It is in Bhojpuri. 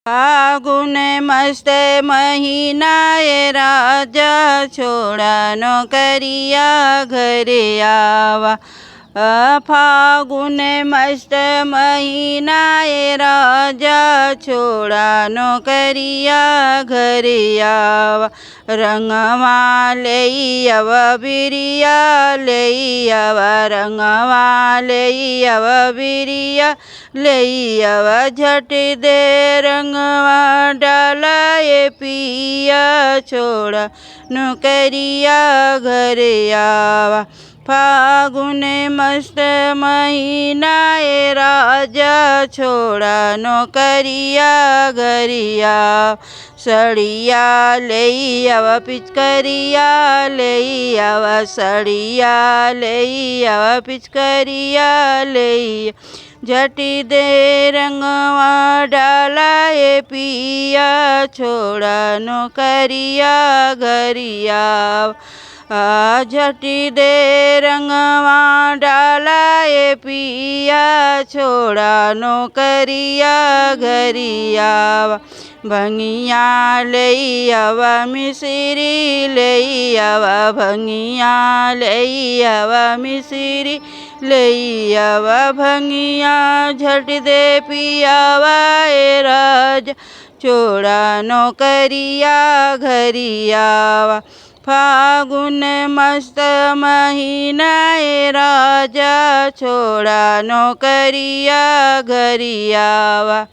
फागुन मस्त महीना ये राजा छोड़ा नौकरिया घरे आवा। फागुन मस्त महीना ये राजा छोड़ा नौकरिया घरे आवा। रंगवा लेइयव बिरिया लेइयव रंगवा लेइयव बिरिया लेइयव झट दे रंगवा डाला ये पिया छोड़ा नौकरिया घरे आवा। फागुन मस्त महीना ये राजा छोड़ा नौकरिया घरे आवा। सड़िया लेइयव पिचकरिया लेइयव सड़िया लेइयव पिचकरिया लेइयव झटी दे रंगवा डाला ये पिया छोड़ा नौकरिया घरे आवा। झटी दे रंगवा डाला ये पिया छोड़ा नौकरिया घरे आवा। भंगिया लेइयव मिसरी लेइयव भंगिया लेइयव मिसरी लेइयव भंगिया झट दे पियावा ए राजा छोड़ा नौकरिया घरे आवा। फागुन मस्त महीना ये राजा छोड़ा नौकरिया घरे आवा।